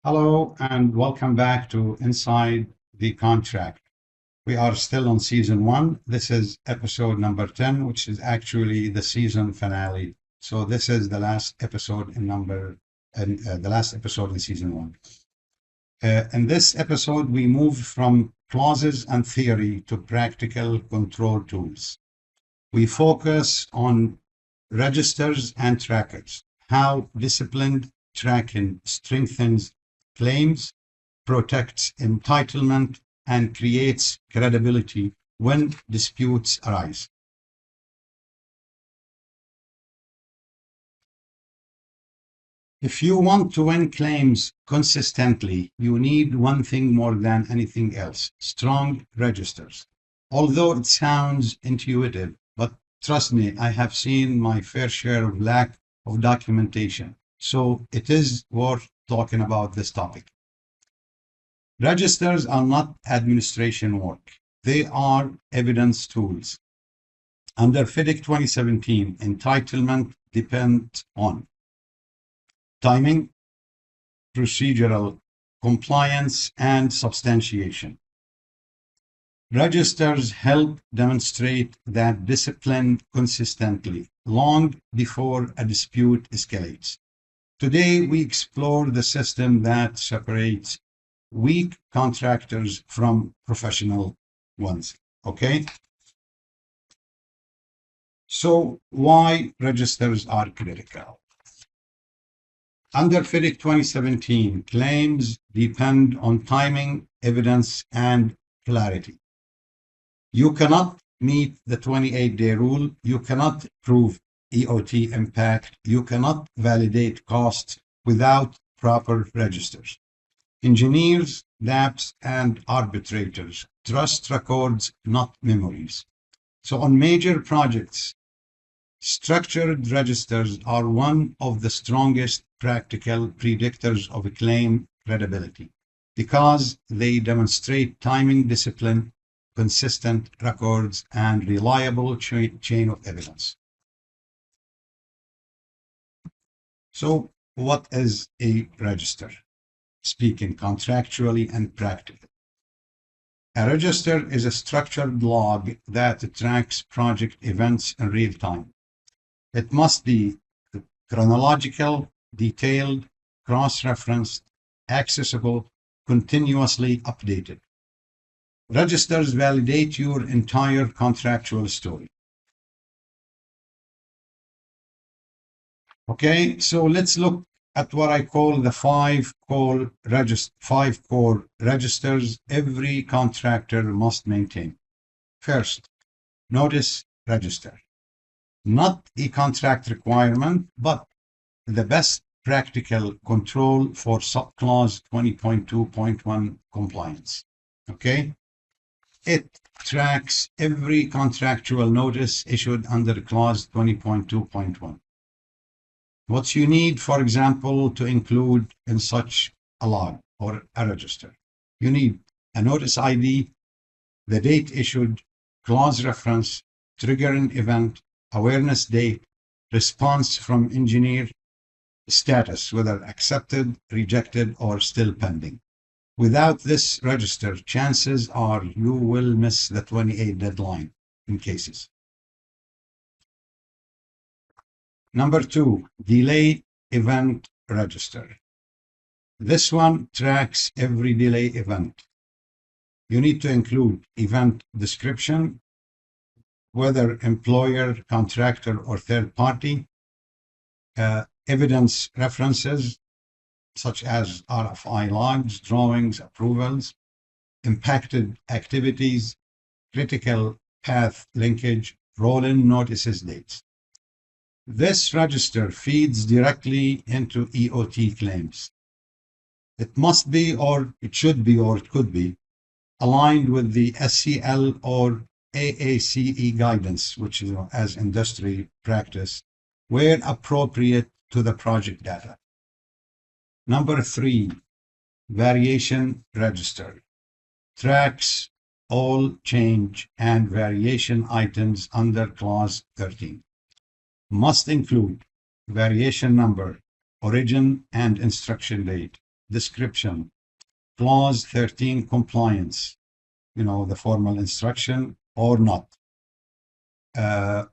Hello and welcome back to Inside the Contract. We are still on season 1. This is episode number 10, which is actually the season finale. So this is the last episode in season 1. In this episode, we move from clauses and theory to practical control tools. We focus on registers and trackers, how disciplined tracking strengthens claims, protects entitlement, and creates credibility when disputes arise. If you want to win claims consistently, you need one thing more than anything else: strong registers. Although it sounds intuitive, but trust me, I have seen my fair share of lack of documentation. So it is worth talking about this topic. Registers are not administration work. They are evidence tools. Under FIDIC 2017, entitlement depends on timing, procedural compliance, and substantiation. Registers help demonstrate that discipline consistently, long before a dispute escalates. Today, we explore the system that separates weak contractors from professional ones. Okay? So, why registers are critical? Under FIDIC 2017, claims depend on timing, evidence, and clarity. You cannot meet the 28-day rule. You cannot prove EOT impact. You cannot validate costs without proper registers. Engineers, DAABs, and arbitrators trust records, not memories. So on major projects, structured registers are one of the strongest practical predictors of a claim credibility because they demonstrate timing, discipline, consistent records, and reliable chain of evidence. So what is a register? Speaking contractually and practically. A register is a structured log that tracks project events in real time. It must be chronological, detailed, cross-referenced, accessible, continuously updated. Registers validate your entire contractual story. Okay, so let's look at what I call the five core registers every contractor must maintain. First, notice register. Not a contract requirement, but the best practical control for subclause 20.2.1 compliance. Okay? It tracks every contractual notice issued under clause 20.2.1. What you need, for example, to include in such a log or a register. You need a notice ID, the date issued, clause reference, triggering event, awareness date, response from engineer, status, whether accepted, rejected, or still pending. Without this register, chances are you will miss the 28 deadline in cases. Number 2, delay event register. This one tracks every delay event. You need to include event description, whether employer, contractor, or third party, evidence references, such as RFI logs, drawings, approvals, impacted activities, critical path linkage, roll-in notices dates. This register feeds directly into EOT claims. It must be, or it should be, or it could be, aligned with the SCL or AACE guidance, which is as industry practice, where appropriate to the project data. Number 3, variation register. Tracks all change and variation items under clause 13. Must include variation number, origin and instruction date, description, clause 13 compliance, the formal instruction or not,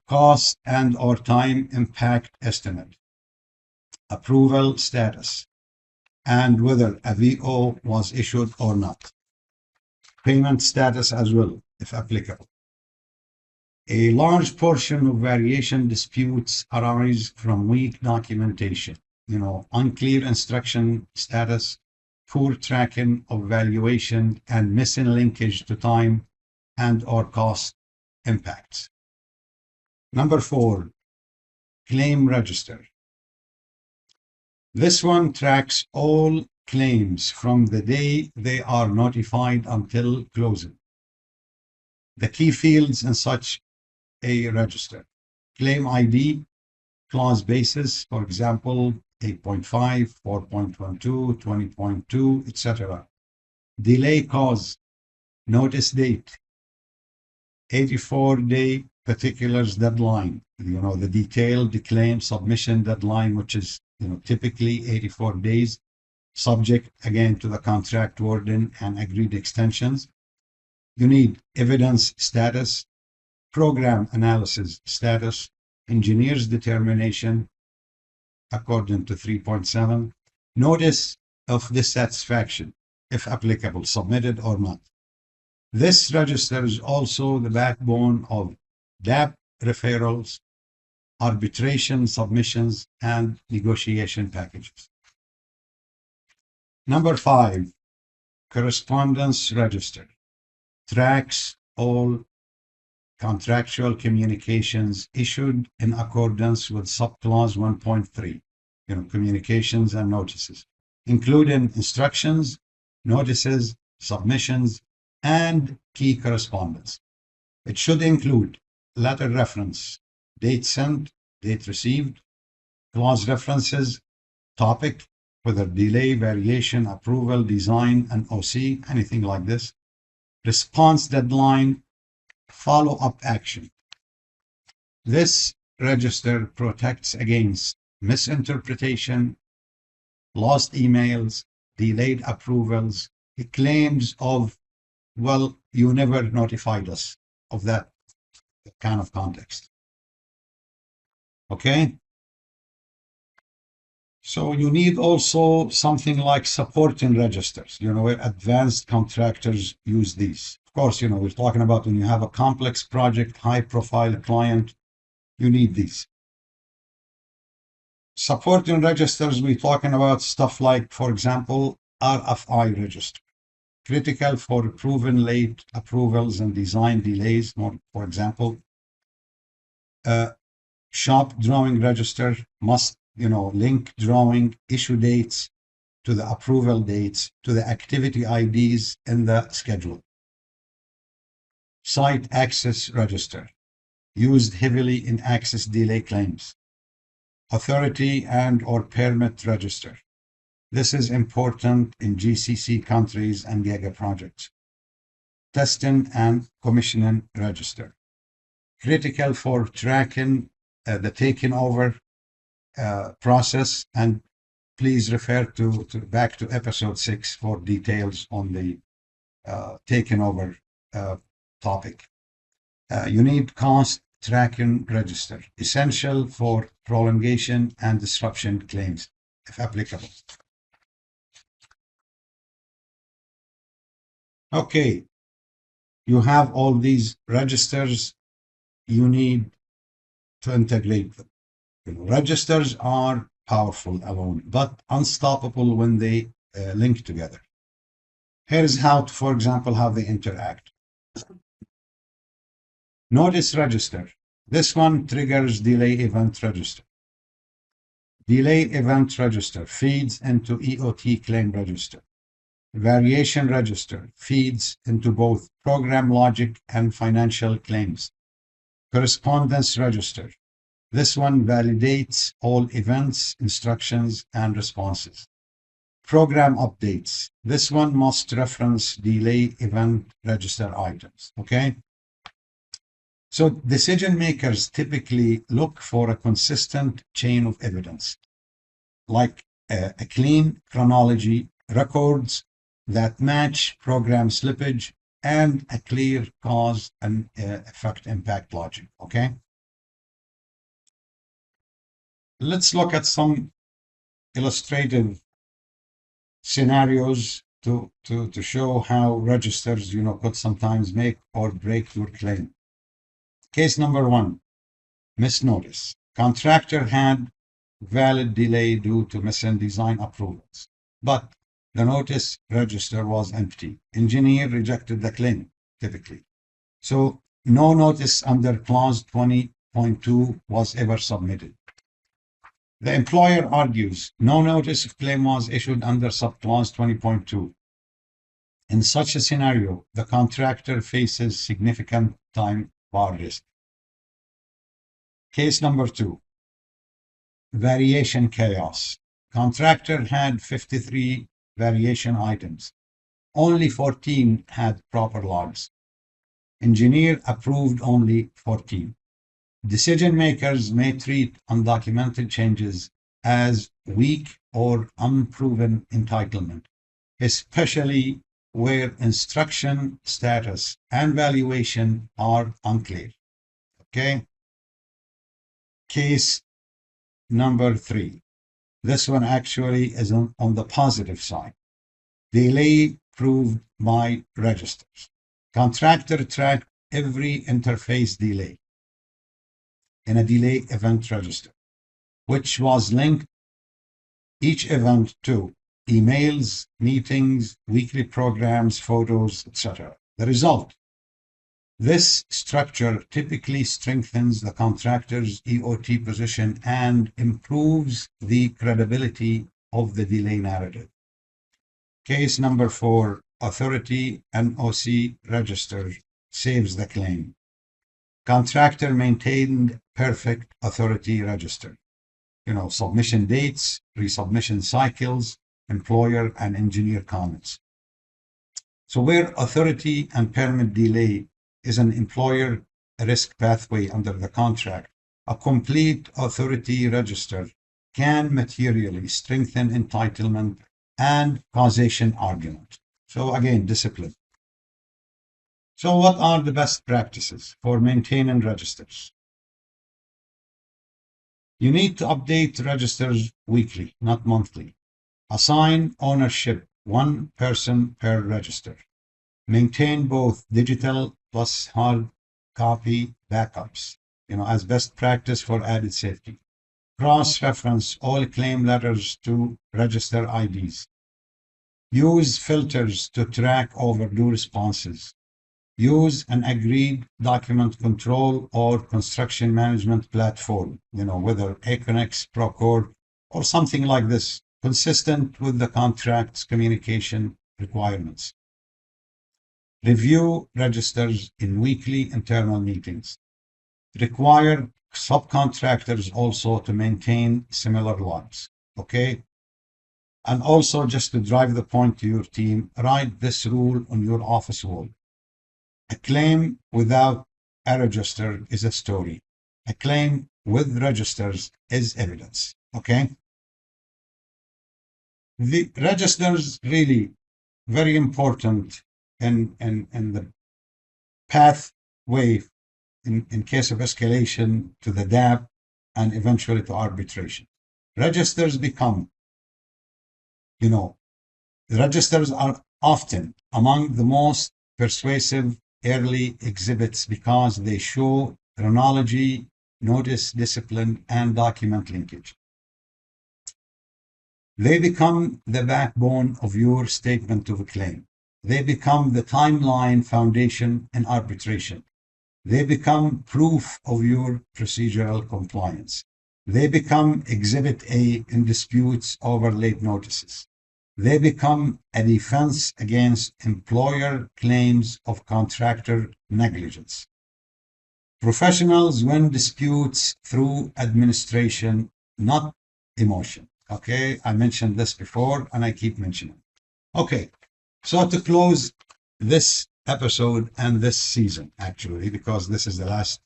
cost and or time impact estimate, approval status, and whether a VO was issued or not, payment status as well, if applicable. A large portion of variation disputes arise from weak documentation, unclear instruction status, poor tracking of valuation, and missing linkage to time and or cost impacts. Number 4, claim register. This one tracks all claims from the day they are notified until closing. The key fields in such a register: claim ID, clause basis, for example, 8.5, 4.12, 20.2, etc. Delay cause, notice date, 84-day particulars deadline, the detailed claim submission deadline, which is typically 84 days, subject again to the contract wording and agreed extensions. You need evidence status, program analysis status, engineer's determination according to 3.7, notice of dissatisfaction, if applicable, submitted or not. This register is also the backbone of DAAB referrals, arbitration submissions, and negotiation packages. Number 5, correspondence register. Tracks all contractual communications issued in accordance with subclause 1.3, communications and notices, including instructions, notices, submissions, and key correspondence. It should include letter reference, date sent, date received, clause references, topic, whether delay, variation, approval, design, and OC, anything like this, response deadline, follow-up action. This register protects against misinterpretation, lost emails, delayed approvals, claims of, well, you never notified us, of that kind of context. Okay? So you need also something like supporting registers, where advanced contractors use these. Of course, we're talking about when you have a complex project, high-profile client, you need these. Supporting registers, we're talking about stuff like, for example, RFI register, critical for proven late approvals and design delays, for example. Shop drawing register must, link drawing issue dates to the approval dates to the activity IDs in the schedule. Site access register, used heavily in access delay claims. Authority and or permit register. This is important in GCC countries and giga projects. Testing and commissioning register. Critical for tracking the taking over process, and please refer back to episode 6 for details on the taking over topic. You need cost tracking register, essential for prolongation and disruption claims, if applicable. Okay, you have all these registers, you need to integrate them. Registers are powerful alone, but unstoppable when they link together. Here's how, for example, how they interact. Notice register. This one triggers delay event register. Delay event register feeds into EOT claim register. Variation register feeds into both program logic and financial claims. Correspondence register. This one validates all events, instructions, and responses. Program updates. This one must reference delay event register items. Okay? So decision makers typically look for a consistent chain of evidence, like a clean chronology records that match program slippage, and a clear cause and effect impact logic. Okay. Let's look at some illustrative scenarios to show how registers, could sometimes make or break your claim. Case number 1, misnotice. Contractor had valid delay due to missing design approvals, but the notice register was empty. Engineer rejected the claim, typically. So no notice under clause 20.2 was ever submitted. The employer argues no notice of claim was issued under subclause 20.2. In such a scenario, the contractor faces significant time bar risk. Case number 2, variation chaos. Contractor had 53 variation items. Only 14 had proper logs. Engineer approved only 14. Decision makers may treat undocumented changes as weak or unproven entitlement, especially where instruction status and valuation are unclear. Okay. Case number 3. This one actually is on the positive side. Delay proved by registers. Contractor tracked every interface delay in a delay event register, which was linked each event to emails, meetings, weekly programs, photos, etc. The result: this structure typically strengthens the contractor's EOT position and improves the credibility of the delay narrative. Case number 4, authority NOC register saves the claim. Contractor maintained perfect authority register. Submission dates, resubmission cycles, employer and engineer comments. So where authority and permit delay is an employer risk pathway under the contract, a complete authority register can materially strengthen entitlement and causation argument. So again, discipline. So what are the best practices for maintaining registers? You need to update registers weekly, not monthly. Assign ownership, one person per register. Maintain both digital plus hard copy backups, as best practice for added safety. Cross-reference all claim letters to register IDs. Use filters to track overdue responses. Use an agreed document control or construction management platform, whether Aconex, Procore, or something like this, consistent with the contract's communication requirements. Review registers in weekly internal meetings. Require subcontractors also to maintain similar logs. Okay? And also, just to drive the point to your team, write this rule on your office wall. A claim without a register is a story. A claim with registers is evidence. Okay? The registers really very important in the pathway in case of escalation to the DAAB and eventually to arbitration. Registers become, registers are often among the most persuasive early exhibits because they show chronology, notice, discipline, and document linkage. They become the backbone of your statement of a claim. They become the timeline foundation in arbitration. They become proof of your procedural compliance. They become Exhibit A in disputes over late notices. They become a defense against employer claims of contractor negligence. Professionals win disputes through administration, not emotion. Okay, I mentioned this before and I keep mentioning. Okay, so to close this episode and this season, actually, because this is the last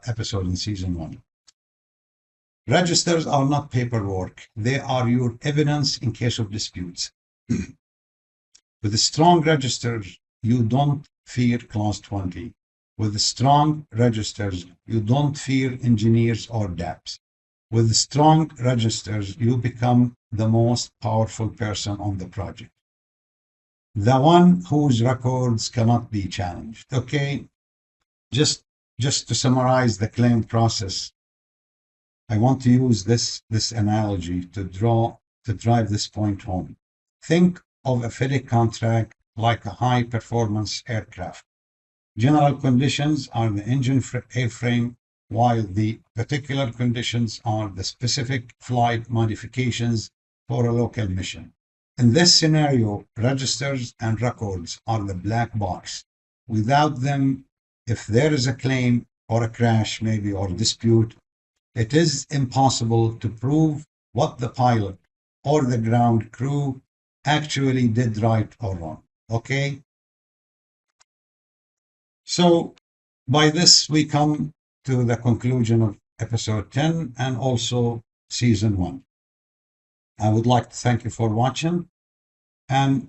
episode in season 1. Registers are not paperwork. They are your evidence in case of disputes. With strong registers, you don't fear clause 20. With strong registers, you don't fear engineers or DAABs. With strong registers, you become the most powerful person on the project, the one whose records cannot be challenged. Okay, just to summarize the claim process, I want to use this analogy to drive this point home. Think of a FIDIC contract like a high-performance aircraft. General conditions are the engine airframe, while the particular conditions are the specific flight modifications for a local mission. In this scenario, registers and records are the black box. Without them, if there is a claim or a crash maybe or dispute, it is impossible to prove what the pilot or the ground crew actually did right or wrong. Okay? So by this, we come to the conclusion of episode 10 and also season 1. I would like to thank you for watching. And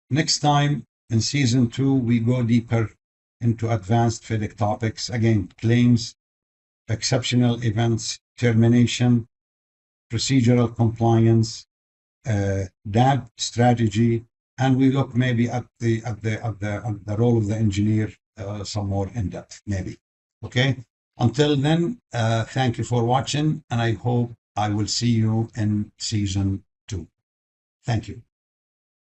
next time in season 2, we go deeper into advanced FIDIC topics. Again, claims, exceptional events, termination, procedural compliance, DAAB strategy, and we look maybe at the role of the engineer some more in depth, maybe. Okay. Until then, thank you for watching, and I hope I will see you in season 2. Thank you.